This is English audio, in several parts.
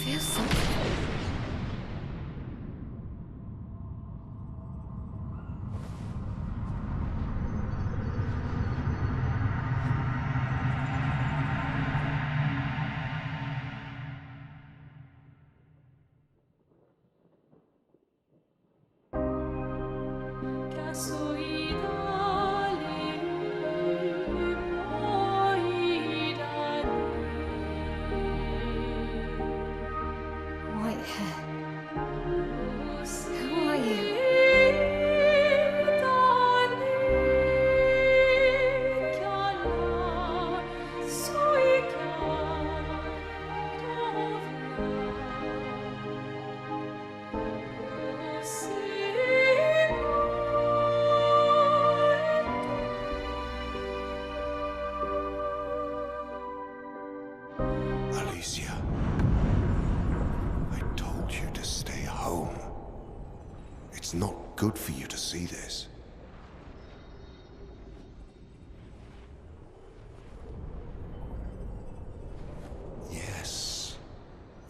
feel something. White hair. Who are you? Alicia, I told you to stay home. It's not good for you to see this.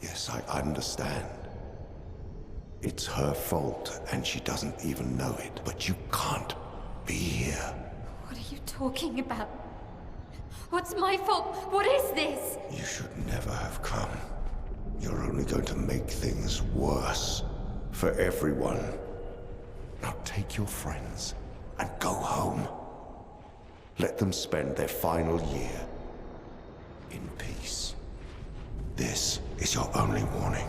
Yes, I understand. It's her fault, and she doesn't even know it. But you can't be here. What are you talking about? What's my fault? What is this? You should never have come. You're only going to make things worse for everyone. Now take your friends and go home. Let them spend their final year in peace. This is your only warning.